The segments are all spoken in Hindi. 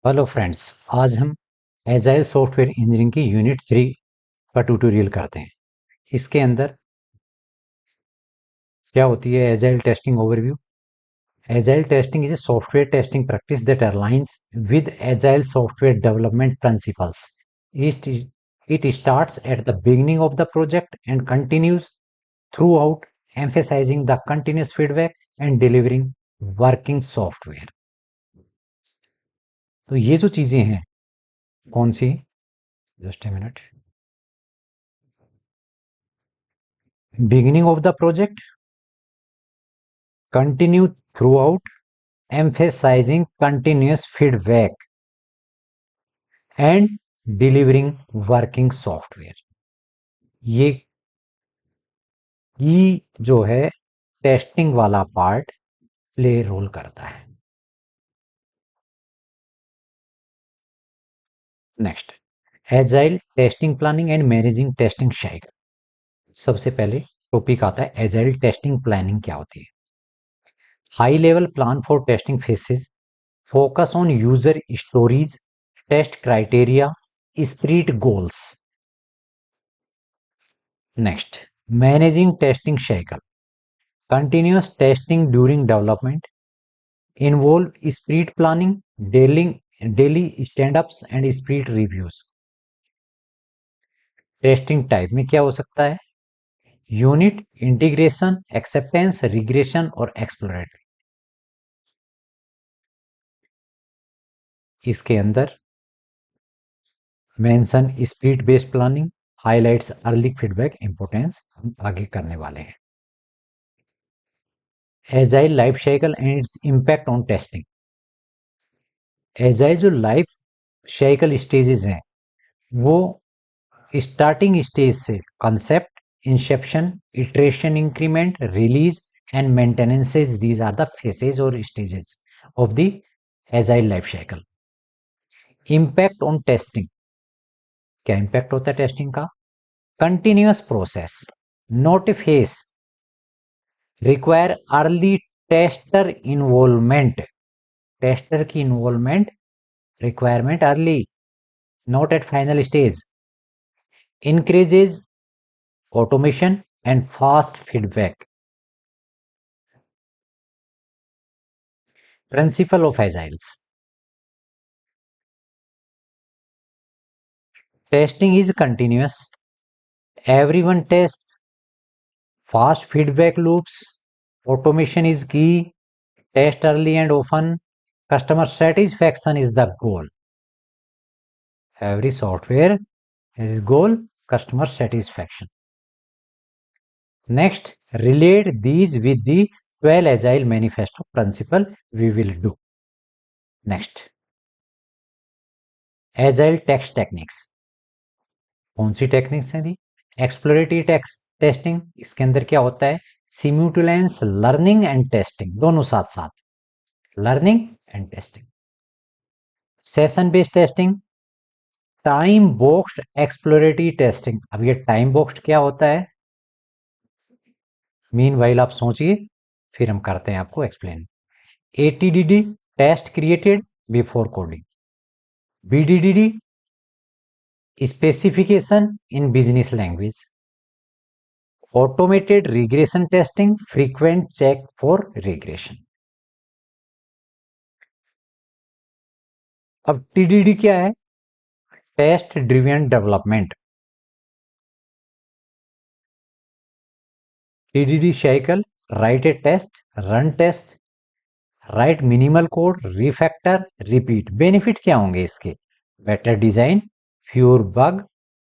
हेलो फ्रेंड्स, आज हम एजाइल सॉफ्टवेयर इंजीनियरिंग की यूनिट 3 का ट्यूटोरियल करते हैं। इसके अंदर क्या होती है agile testing overview. Agile testing is a software testing practice that aligns with agile software development principles. It starts at the beginning of the project and continues throughout, emphasizing the continuous feedback and delivering working software। तो ये जो चीजें हैं कौन सी, just a minute. Beginning of the project, continue throughout, emphasizing continuous feedback and delivering working software। ये जो है टेस्टिंग वाला पार्ट प्ले रोल करता है। Next, agile testing planning and managing testing cycle. सबसे पहले टॉपिक आता है एजाइल टेस्टिंग प्लानिंग क्या होती है। High level plan for testing faces, focus on user stories, test criteria, sprint goals। Next, managing testing cycle, continuous testing during development, involve sprint planning, daily stand-ups and sprint reviews। Testing type में क्या हो सकता है, यूनिट, इंटीग्रेशन, एक्सेप्टेंस, रिग्रेशन और एक्सप्लोरेटरी। इसके अंदर mention sprint based planning, highlights early feedback importance हम आगे करने वाले हैं। Agile life cycle and its impact on testing. Agile जो लाइफ साइकिल स्टेजेस हैं वो स्टार्टिंग स्टेज से concept, inception, iteration, increment, release and maintenances, these are the phases और stages of the agile life cycle. Impact on testing, क्या इम्पैक्ट होता है टेस्टिंग का, continuous process, not a phase, require early tester involvement. Tester की involvement requirement early, not at final stage, increases automation and fast feedback। Principle of agiles, testing is continuous, everyone tests, fast feedback loops, automation is key, test early and often, customer satisfaction is the goal। Every software has goal, customer satisfaction। Next, relate these with the 12 agile manifesto principle we will do। Next, agile text techniques, कौन सी टेक्निक्स हैं दी, एक्सप्लोरेटरी टेस्टिंग, इसके अंदर क्या होता है, सिम्युलेटेड लर्निंग एंड टेस्टिंग, दोनों साथ साथ, learning and testing. Session based testing, time boxed exploratory testing. अब ये टाइम बॉक्स्ड क्या होता है, मीनवाइल आप सोचिए, फिर हम करते हैं आपको explain. ATDD, test created before coding. BDDD, specification in business language. Automated regression testing, frequent check for regression. अब टीडीडी क्या है, test driven development. TDD cycle, write a test, run test, write minimal code, refactor, repeat. Benefit क्या होंगे इसके, better design, fewer bug,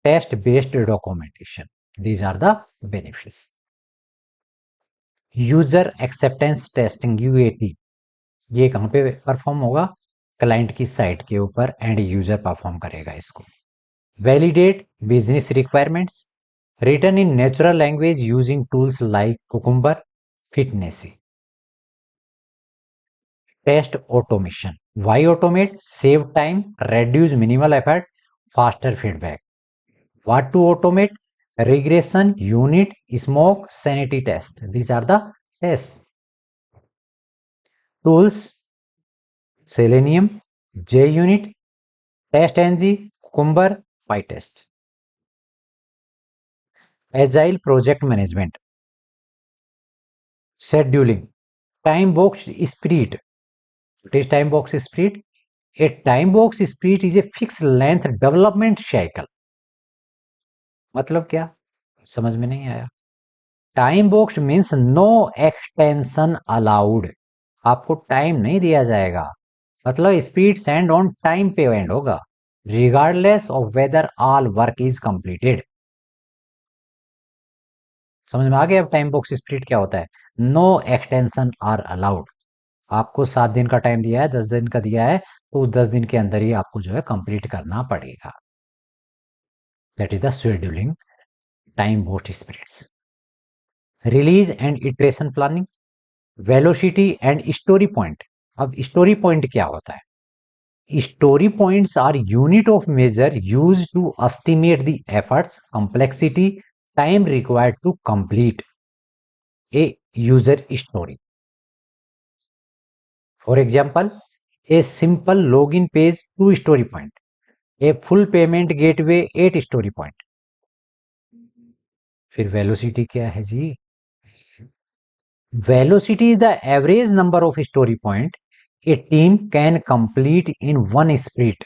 test based documentation, these are the benefits. User acceptance testing, UAT, ये कहां पे परफॉर्म होगा, क्लाइंट की साइट के ऊपर, एंड यूजर परफॉर्म करेगा इसको। Validate business requirements, written in natural language using tools like Cucumber, Fitnessy। Test automation, why automate, save time, reduce minimal effort, faster feedback। What to automate, regression, unit, smoke, sanity test, these are the tests। Tools, Selenium, J unit, test ng, cucumber, PyTest. Agile project management, scheduling, time box sprint. What is time box sprint? A time box sprint is a fixed length development cycle. मतलब क्या, समझ में नहीं आया? Time box means no extension allowed, आपको टाइम नहीं दिया जाएगा, मतलब स्पीड एंड ऑन टाइम पे एंड होगा, regardless of whether all work is completed. समझ में आ गया अब टाइम बॉक्स स्प्लिट क्या होता है? No extension are allowed. आपको 7 दिन का टाइम दिया है, 10 दिन का दिया है, तो उस 10 दिन के अंदर ही आपको जो है कंप्लीट करना पड़ेगा। That is the scheduling time box splits. Release and iteration planning, velocity and story point. अब स्टोरी पॉइंट क्या होता है? Story points are unit of measure use to estimate the efforts, complexity, time required to complete a user story. For example, a simple log in page 2 story point, a full payment gateway 8 story point. फिर वेलोसिटी क्या है जी? Velocity is the average number of story point a team can complete in one sprint.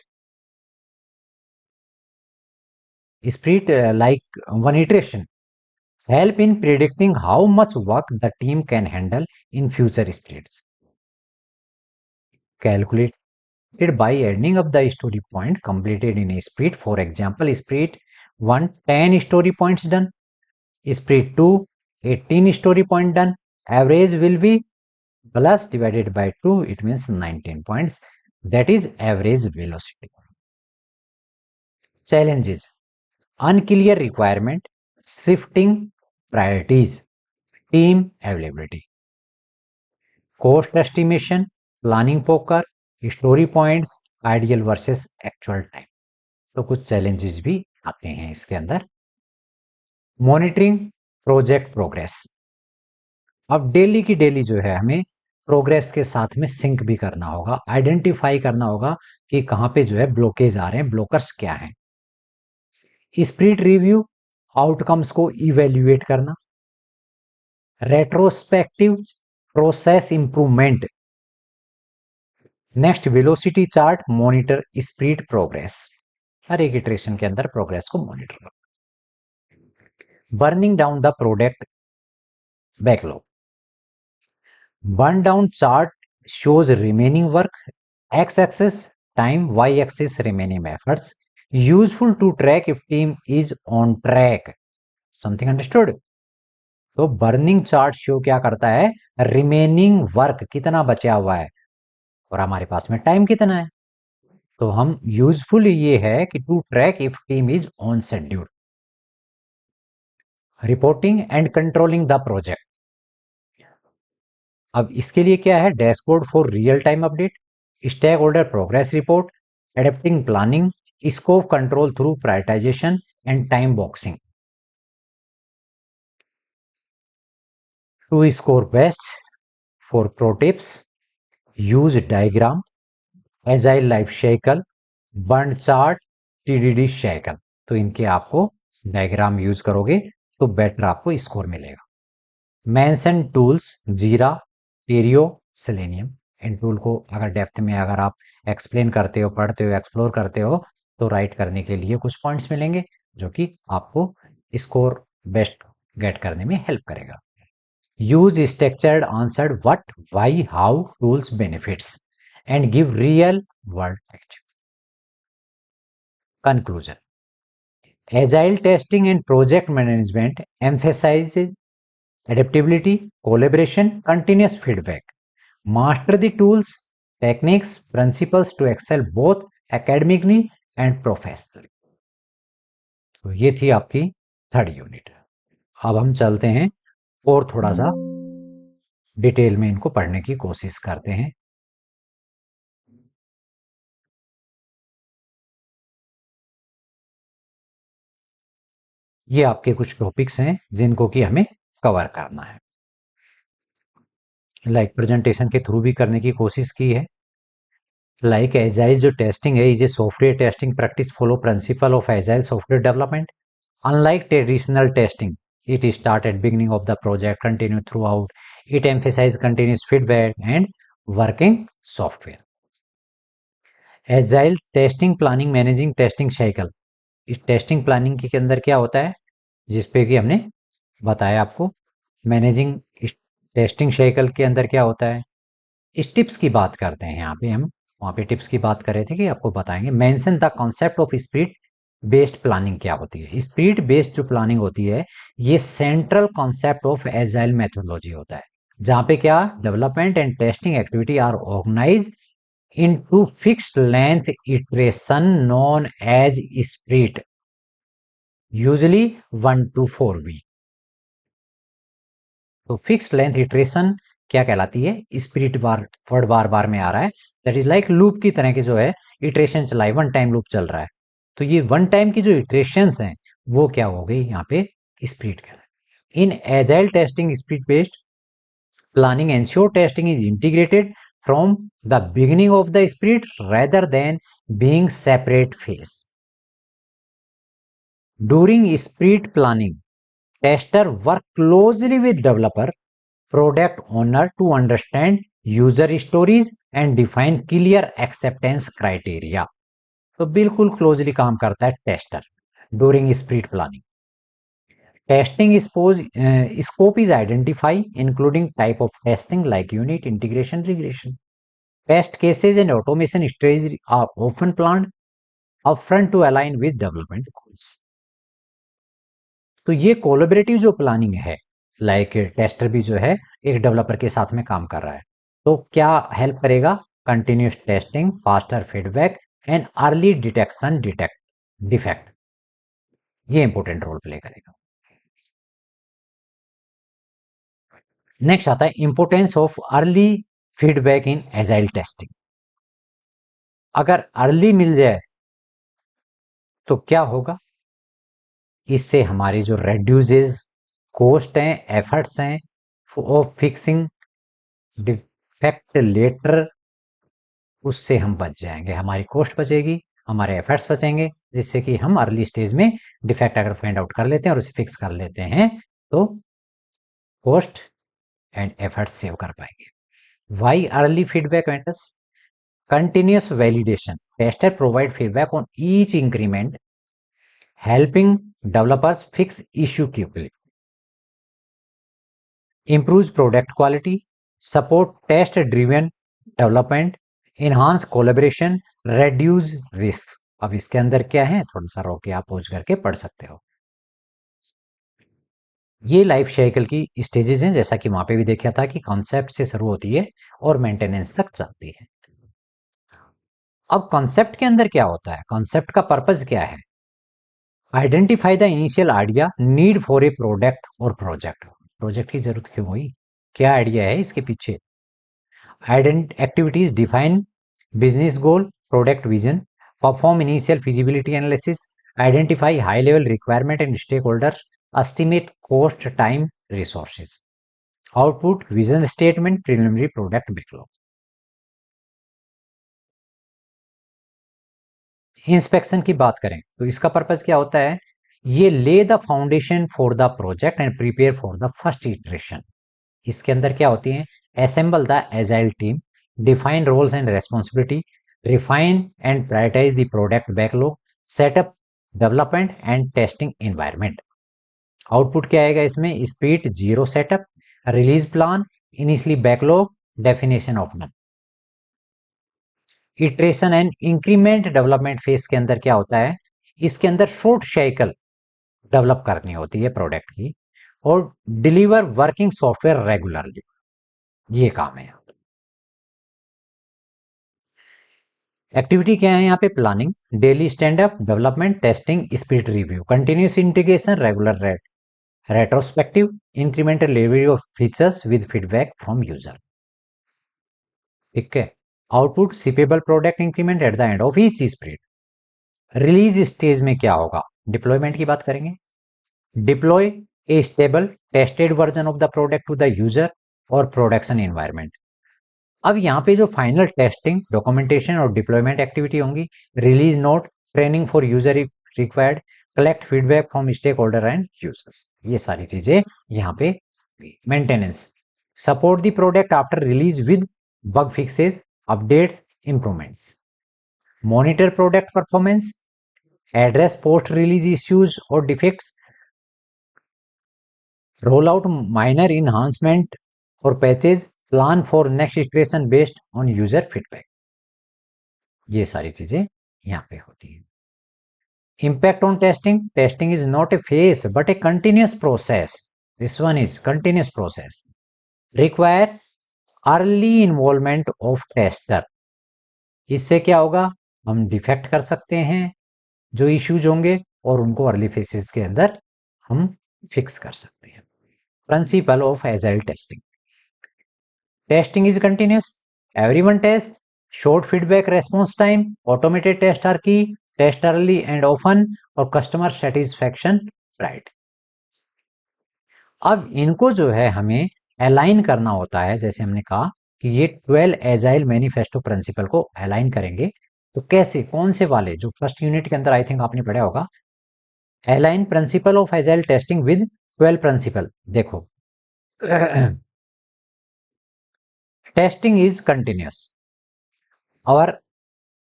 Sprint, like one iteration, help in predicting how much work the team can handle in future sprints. Calculated by adding up the story point completed in a sprint. For example, sprint 1, 10 story points done. Sprint 2, 18 story point done. Average will be plus divided by 2, it means 19 points. That is average velocity. Challenges: unclear requirement, shifting priorities, team availability, cost estimation, planning poker, story points, ideal versus actual time. तो कुछ चैलेंजेस भी आते हैं इसके अंदर। मॉनिटरिंग प्रोजेक्ट प्रोग्रेस, अब डेली की डेली जो है हमें प्रोग्रेस के साथ में सिंक भी करना होगा, आइडेंटिफाई करना होगा कि कहां पे जो है ब्लॉकेज आ रहे हैं, ब्लॉकर्स क्या हैं। स्प्रिंट रिव्यू, आउटकम्स को इवेल्युएट करना। Retrospective, process improvement. Next, velocity chart, monitor sprint progress, हर एक इटरेशन के अंदर प्रोग्रेस को मॉनिटर करो। Burning down the product backlog, burn down chart shows remaining work, x axis time, y axis remaining efforts, useful to track if team is on track. Something understood? तो बर्निंग चार्ट शो क्या करता है? रिमेनिंग वर्क कितना बचा हुआ है और हमारे पास में टाइम कितना है। तो हम यूजफुल ये है कि to track if team is on schedule. Reporting and controlling the project, अब इसके लिए क्या है? Dashboard for real time update, stakeholder progress report, adapting planning, scope control through prioritization and time boxing. To score best, for pro tips, use diagram, agile life cycle, burn chart, TDD cycle. तो इनके आपको डायग्राम यूज करोगे तो बेटर आपको स्कोर मिलेगा। मेंशन टूल्स, जीरा, टेरियो, सेलेनियम। इन टूल को अगर डेप्थ में अगर आप एक्सप्लेन करते हो, पढ़ते हो, एक्सप्लोर करते हो तो राइट करने के लिए कुछ पॉइंट्स मिलेंगे जो कि आपको स्कोर बेस्ट गेट करने में हेल्प करेगा। Use structured answered what, why, how, tools, benefits and give real world active. Conclusion: agile testing and project management emphasizes adaptability, collaboration, continuous feedback. Master the tools, techniques, principles to excel both academically and professionally. तो ये थी आपकी 3rd यूनिट। अब हम चलते हैं और थोड़ा सा डिटेल में इनको पढ़ने की कोशिश करते हैं। ये आपके कुछ टॉपिक्स हैं जिनको कि हमें कवर करना है, लाइक प्रेजेंटेशन के थ्रू भी करने की कोशिश की है। लाइक एजाइल जो टेस्टिंग है is a software testing practice follow principal of agile software development. Unlike traditional testing, it start at beginning of the project, continue throughout. It emphasizes continuous feedback and working software. Agile testing planning managing testing cycle. इस टेस्टिंग प्लानिंग के अंदर क्या होता है जिसपे कि हमने बताया आपको. मैनेजिंग टेस्टिंग साइकिल के अंदर क्या होता है इस टिप्स की बात करते हैं. यहाँ पे हम वहाँ पे टिप्स की बात कर रहे थे कि आपको बताएंगे. Mention the concept of sprint based planning क्या होती है. स्प्रिंट बेस्ड जो प्लानिंग होती है ये central concept of agile methodology होता है जहाँ पे क्या development and testing activity are organize into fixed length iteration known as sprint usually 1 to 4 week. तो फिक्स्ड लेंथ इटरेशन क्या कहलाती है स्प्रिट बार वर्ड बार बार में आ रहा है दैट इज लाइक लूप की तरह के जो है इटरेशन चलाई वन टाइम लूप चल रहा है. तो ये वन टाइम की जो इटरेशंस हैं वो क्या हो गई यहाँ पे स्प्रिट कहलाए. इन agile testing spirit based planning ensure testing is integrated from the beginning of the spirit rather than being separate phase. During sprint planning, tester work closely with developer, product owner to understand user stories and define clear acceptance criteria. तो बिल्कुल क्लोजली काम करता है tester during sprint planning. Testing scope is identify including type of testing like unit integration regression. Test cases and automation strategies are often planned upfront to align with development goals. तो ये कोलैबोरेटिव जो प्लानिंग है लाइक टेस्टर भी जो है एक डेवलपर के साथ में काम कर रहा है तो क्या हेल्प करेगा continuous testing faster feedback and early detection defect. ये इंपॉर्टेंट रोल प्ले करेगा. नेक्स्ट आता है importance of early feedback in agile testing. अगर अर्ली मिल जाए तो क्या होगा इससे हमारे जो रेड्यूसेस कॉस्ट हैं एफर्ट्स हैं ऑफ फिक्सिंग डिफेक्ट लेटर उससे हम बच जाएंगे. हमारी कॉस्ट बचेगी हमारे एफर्ट्स बचेंगे जिससे कि हम अर्ली स्टेज में डिफेक्ट अगर फाइंड आउट कर लेते हैं और उसे फिक्स कर लेते हैं तो कॉस्ट एंड एफर्ट्स सेव कर पाएंगे. Why early feedback matters. Continuous validation tester provide feedback on each increment helping developers fix issue quickly, improves product quality, support test driven development, enhance collaboration, reduce risk. अब इसके अंदर क्या है थोड़ा सा रोक के आप पहुंच करके पढ़ सकते हो. ये लाइफ साइकिल की स्टेजेस हैं जैसा कि वहां पे भी देखा था कि कॉन्सेप्ट से शुरू होती है और मेंटेनेंस तक चलती है. अब कॉन्सेप्ट के अंदर क्या होता है कॉन्सेप्ट का पर्पज क्या है. Identify the initial idea need for a product और प्रोजेक्ट. प्रोजेक्ट की जरूरत क्यों हुई क्या आइडिया है इसके पीछे. Activities define business goal product vision perform initial feasibility analysis identify high level requirement and stakeholders estimate cost time resources output vision statement preliminary product backlog. Inspection की बात करें तो इसका पर्पज क्या होता है ये lay the foundation for the project and prepare for the first iteration. इसके अंदर क्या होती है assemble the agile team define roles and responsibility refine and prioritize the product backlog setup development and testing environment. Output क्या आएगा इसमें speed zero setup release plan initially backlog definition of none. Iteration and increment development phase के अंदर क्या होता है इसके अंदर शॉर्ट साइकिल डेवलप करनी होती है प्रोडक्ट की और डिलीवर वर्किंग सॉफ्टवेयर रेगुलरली. ये काम है. एक्टिविटी क्या है यहाँ पे planning daily stand up development testing speed review continuous integration regular retrospective incremental delivery of features with feedback from user. ठीक है. Output shippable product increment at the end of each sprint. Release stage में क्या होगा डिप्लॉयमेंट की बात करेंगे. Deploy a stable tested version of the product to the user और प्रोडक्शन एनवायरमेंट. अब यहाँ पे जो फाइनल टेस्टिंग, डॉक्यूमेंटेशन और डिप्लॉयमेंट एक्टिविटी होंगी, release note, training for user required, collect feedback from stakeholder and users, ये सारी चीजें यहाँ पे। Maintenance, support the product after release with bug fixes, updates, improvements, monitor product performance, address post release issues और defects, roll out minor enhancement or patches, plan for next iteration based on user feedback, ये सारी चीजें यहाँ पे होती है। Impact on testing, testing is not a phase but a continuous process, this one is continuous process, require early involvement of tester, इससे क्या होगा, हम डिफेक्ट कर सकते हैं जो इश्यूज होंगे और उनको अर्ली फेसेस के अंदर हम फिक्स कर सकते हैं। Principle of agile testing, testing is continuous, everyone test, short feedback response time, automated test are key, test early and often, और कस्टमर सेटिस्फैक्शन राइट। अब इनको जो है हमें अलाइन करना होता है, जैसे हमने कहा कि ये 12 एजाइल मैनिफेस्टो प्रिंसिपल को अलाइन करेंगे, तो कैसे, कौन से वाले, जो फर्स्ट यूनिट के अंदर आई थिंक आपने पढ़ा होगा, align principle of agile testing with 12 principle. देखो testing is continuous, our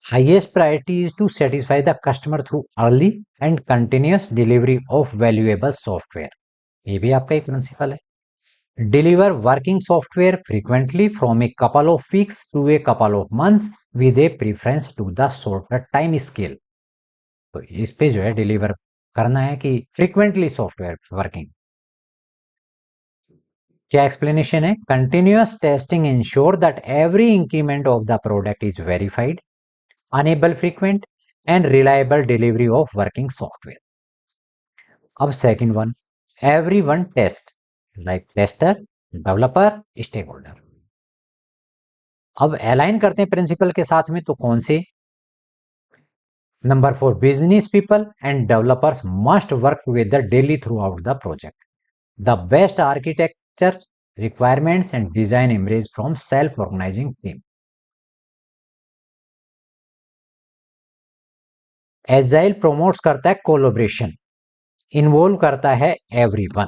highest priority is to satisfy the customer through early and continuous delivery of valuable software, ये भी आपका एक प्रिंसिपल है। Deliver working software frequently from a couple of weeks to a couple of months with a preference to the shorter time scale, तो इस पे जो है डिलीवर करना है कि फ्रीक्वेंटली सॉफ्टवेयर वर्किंग। क्या एक्सप्लेनेशन है, continuous testing ensure that every increment of the product is verified, enable frequent and reliable delivery of working software. अब second one, everyone test like tester, developer, stakeholder. अब अलाइन करते हैं प्रिंसिपल के साथ में, तो कौन से, number 4, business people and developers must work together daily throughout the project, the best architecture requirements and design emerge from self organizing team. Agile promotes करता है कोलैबोरेशन, इन्वॉल्व करता है everyone.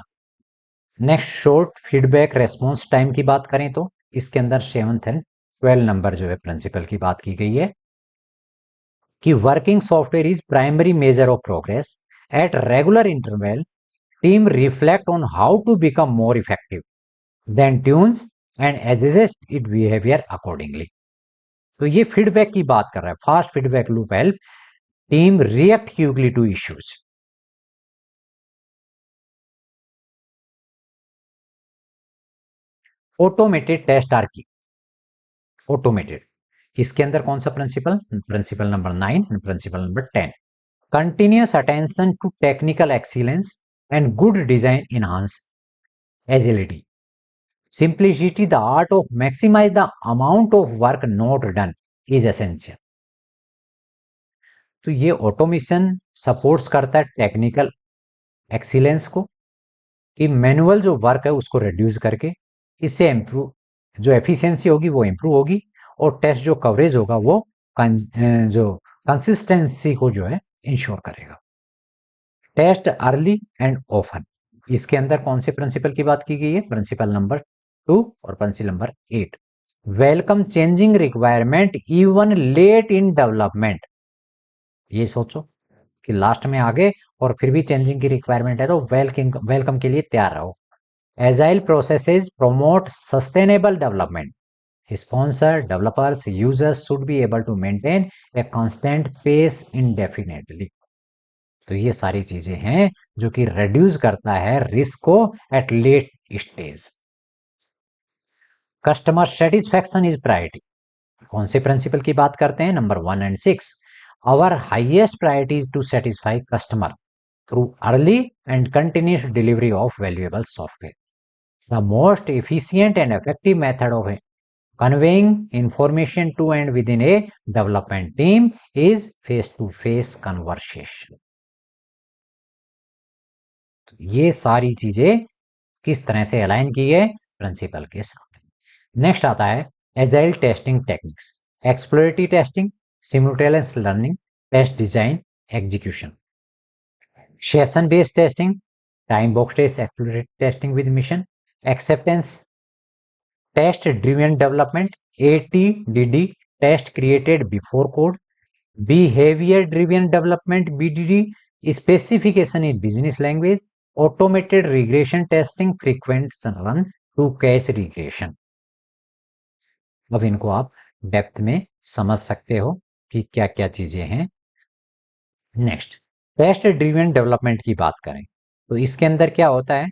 Next, short feedback response time की बात करें तो इसके अंदर 7th एंड 12 नंबर जो है प्रिंसिपल की बात की गई है कि working software is primary measure of progress, at regular interval team reflect on how to become more effective, then tunes and adjust it behaviour accordingly. तो ये फीडबैक की बात कर रहा है, fast feedback loop help team react quickly to issues. Automated test are key, automated, इसके अंदर कौन सा principle, principle number 9, principle number 10, continuous attention to technical excellence and good design enhance agility, simplicity the art of maximize the amount of work not done is essential. तो ये ऑटोमेशन सपोर्ट्स करता है टेक्निकल एक्सीलेंस को, कि मैनुअल जो वर्क है उसको रिड्यूस करके इससे इंप्रूव, जो एफिशिएंसी होगी वो इंप्रूव होगी, और टेस्ट जो कवरेज होगा वो जो कंसिस्टेंसी को जो है इंश्योर करेगा। टेस्ट अर्ली एंड ऑफन, इसके अंदर कौन से प्रिंसिपल की बात की गई है, प्रिंसिपल नंबर 2 और principle number 8, welcome changing requirement even late in development. ये सोचो कि लास्ट में आ गए और फिर भी चेंजिंग की रिक्वायरमेंट है तो वेलकम के लिए तैयार रहो। Agile processes promote sustainable development, sponsor, developers, users should be able to maintain a constant pace indefinitely। तो ये सारी चीजें हैं जो कि रिड्यूस करता है रिस्क को at late stage. Customer satisfaction is priority, कौन से प्रिंसिपल की बात करते हैं, number 1 and 6, our highest priority is to satisfy customer through early and continuous delivery of valuable software. The most efficient and effective method of conveying information to and within a development team is face-to-face conversation। तो ये सारी चीजें किस तरह से अलाइन की है प्रिंसिपल के साथ। नेक्स्ट आता है agile testing techniques, exploratory testing, simultaneous learning, test design, execution, session based testing, time box test, exploratory testing with mission, acceptance test driven development, ATDD, test created before code, behavior driven development, BDD, specification in business language, automated regression testing, frequent run to catch regression. अब इनको आप डेप्थ में समझ सकते हो कि क्या क्या चीजें हैं। नेक्स्ट, टेस्ट ड्रिवन डेवलपमेंट की बात करें तो इसके अंदर क्या होता है,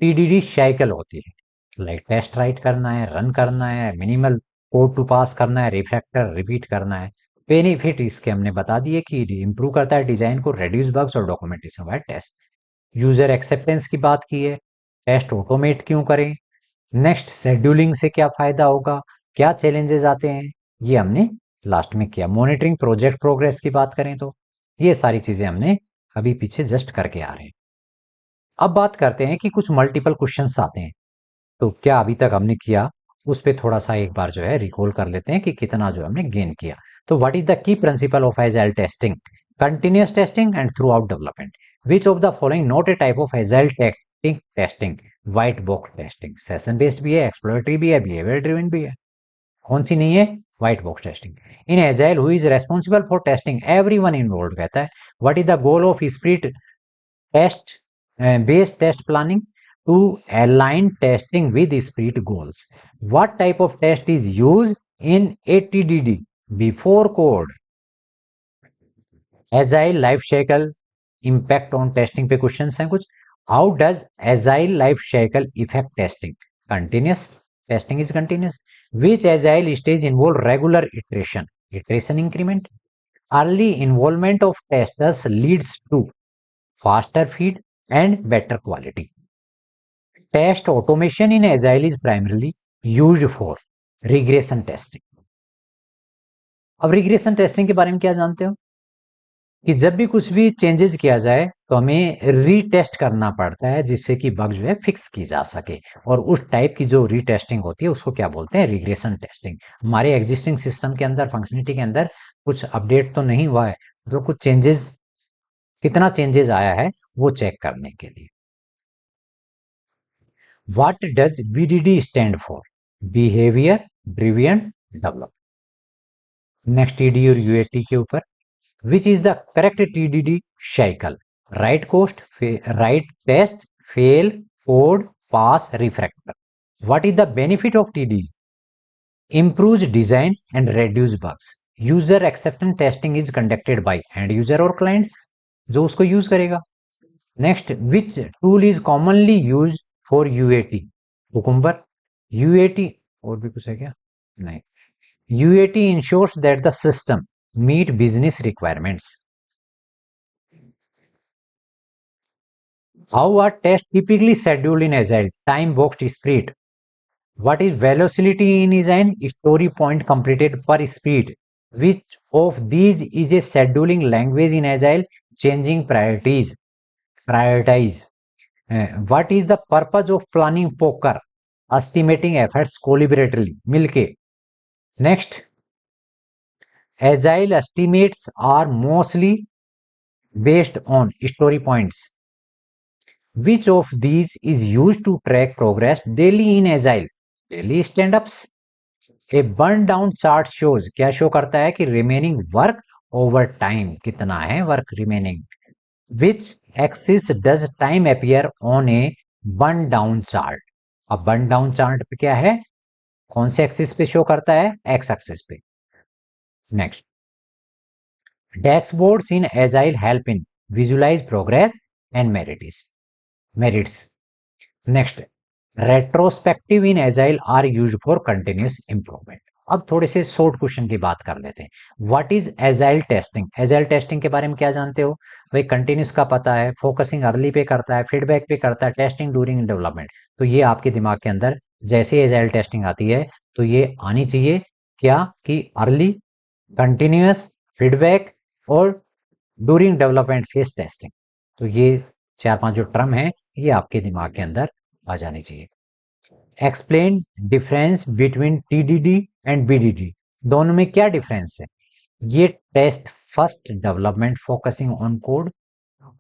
TDD साइकिल होती है, लाइक टेस्ट राइट करना है, रन करना है, मिनिमल कोड टू पास करना है, रिफैक्टर रिपीट करना है। बेनिफिट इसके हमने बता दिए कि इंप्रूव करता है डिजाइन को, रेड्यूस बग्स और documentation wise test. User acceptance की बात की है, टेस्ट ऑटोमेट क्यों करें। नेक्स्ट, शेड्यूलिंग से क्या फायदा होगा, क्या चैलेंजेस आते हैं, ये हमने लास्ट में किया। मॉनिटरिंग प्रोजेक्ट प्रोग्रेस की बात करें तो ये सारी चीजें हमने अभी पीछे जस्ट करके आ रहे हैं। अब बात करते हैं कि कुछ मल्टीपल क्वेश्चंस आते हैं, तो क्या अभी तक हमने किया उस पर थोड़ा सा एक बार जो है रिकॉल कर लेते हैं कि कितना जो हमने गेन किया। तो what is the key principal of agile testing, continuous testing and through out development, which of the following not a type of agile testing, white box testing, session based भी है, एक्सप्लोरेटरी भी है, बिहेवियर ड्रिवन भी है, कौन सी नहीं है, white box testing. In agile who is responsible for testing everyone involve, कहता है what is the goal of sprint test based test planning to align testing with sprint goals. What type of test is used in ATDD before code? Agile life cycle impact on testing पे क्वेश्चंस हैं कुछ। How does agile life cycle affect testing? Continuous testing is continuous. Which agile stage involve regular iteration? Iteration increment. Early involvement of testers leads to faster feed and better quality. Test automation in Agile is primarily used for regression testing. अब रिग्रेशन टेस्टिंग के बारे में क्या जानते हो कि जब भी कुछ भी चेंजेस किया जाए तो हमें रीटेस्ट करना पड़ता है जिससे कि बग जो है फिक्स की जा सके, और उस टाइप की जो रीटेस्टिंग होती है उसको क्या बोलते हैं, रिग्रेशन टेस्टिंग। हमारे एग्जिस्टिंग सिस्टम के अंदर, फंक्शनलिटी के अंदर कुछ अपडेट तो नहीं हुआ है, मतलब कुछ चेंजेस, कितना चेंजेस आया है वो चेक करने के लिए। What does BDD stand for? Behavior Driven Development. Next, TDD और UAT के ऊपर, which is the correct TDD cycle? Right cost, right test, fail, code, pass, refactor. What is the benefit of TDD? Improves design and reduce bugs. User acceptance testing is conducted by end user और clients जो उसको यूज करेगा। Next, which tool is commonly use for UAT? Cucumber. UAT और भी कुछ है क्या? नहीं। UAT ensures that the system meet business requirements. How are test typically scheduled in agile? Time boxed sprint. What is velocity in design? Story point completed per sprint. Which of these is a scheduling language in Agile? Changing priorities. Prioritize. What is the purpose of planning poker? Estimating efforts collaboratively. मिलके. Next, Agile estimates are mostly based on story points. Which of these is used to track progress daily in Agile? Daily stand-ups. A burn down chart shows, क्या शो करता है कि रिमेनिंग वर्क ओवर टाइम कितना है work remaining. Which axis does time appear on a burn down chart? अब बर्न डाउन चार्ट पे क्या है, कौन से एक्सिस पे शो करता है, एक्स एक्सिस पे। Next, dashboards in agile help in visualize progress and merits. Next, retrospective in agile are use for continuous improvement. अब थोड़े से शॉर्ट क्वेश्चन की बात कर लेते हैं। What is agile testing? Agile testing के बारे में क्या जानते हो भाई? कंटिन्यूस का पता है, फोकसिंग अर्ली पे करता है, फीडबैक पे करता है, टेस्टिंग ड्यूरिंग डेवलपमेंट। तो ये आपके दिमाग के अंदर जैसे एजाइल टेस्टिंग आती है तो ये आनी चाहिए क्या, कि अर्ली, कंटिन्यूस, फीडबैक और ड्यूरिंग डेवलपमेंट फेज टेस्टिंग। तो ये चार पांच जो टर्म है ये आपके दिमाग के अंदर आ जानी चाहिए। Explain difference between TDD and BDD, दोनों में क्या डिफरेंस है। ये test first development focusing on code,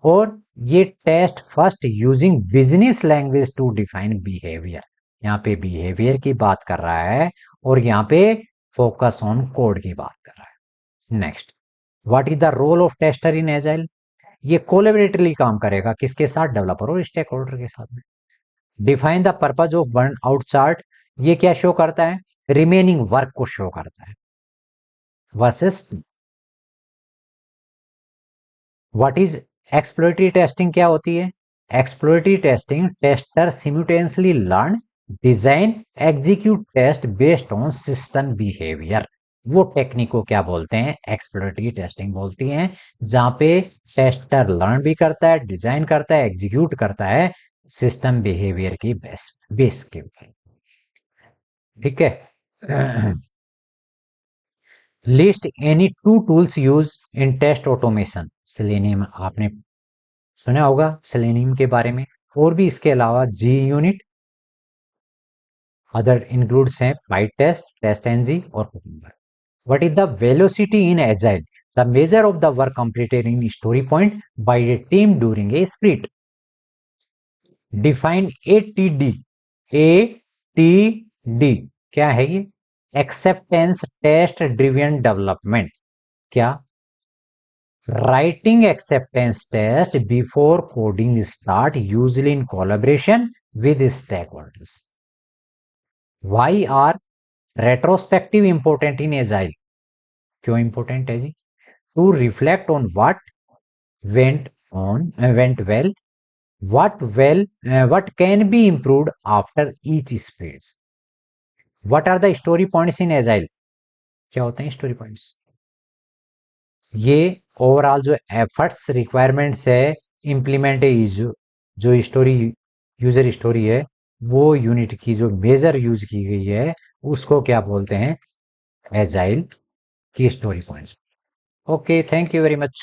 और ये test first using business language to define behaviour. यहाँ पे बिहेवियर की बात कर रहा है और यहाँ पे फोकस ऑन कोड की बात कर रहा है। Next, what is the role of tester in agile. ये कोलैबोरेटिवली काम करेगा, किसके साथ, डेवलपर और स्टेक होल्डर के साथ में। Define the purpose of burn out chart, ये क्या शो करता है, रिमेनिंग वर्क को शो करता है। Versus what is exploratory testing, क्या होती है। Exploratory testing, tester simultaneously learn, design, execute test based on system behaviour. वो टेक्निक को क्या बोलते हैं, एक्सप्लोरेटरी टेस्टिंग बोलती हैं, जहां पे टेस्टर लर्न भी करता है, डिजाइन करता है, एग्जीक्यूट करता है सिस्टम बिहेवियर की बेस के ऊपर। ठीक है। List any two tools use in test automation. Selenium आपने सुना होगा सेलेनियम के बारे में, और भी इसके अलावा जी यूनिट, अदर इंक्लूड्स हैं PyTest, TestNG और cucumber. What is the velocity in agile, the measure of the work completed in story point by A team during a sprint. Define ATD, ATD क्या है ये, एक्सेप्टेंस टेस्ट ड्रिवन डेवलपमेंट। क्या, writing acceptance test before coding start, usually in collaboration with stakeholders. Why are retrospective important in agile, क्यों important है जी, to reflect on what went well, what can be improved after each sprint. What are the story points in agile, क्या होते हैं स्टोरी पॉइंट्स, ये ओवरऑल जो एफर्ट्स रिक्वायरमेंट्स है इम्प्लीमेंट जो स्टोरी यूजर स्टोरी है, वो यूनिट की जो मेजर यूज की गई है उसको क्या बोलते हैं, एजाइल की story points. Okay, thank you very much.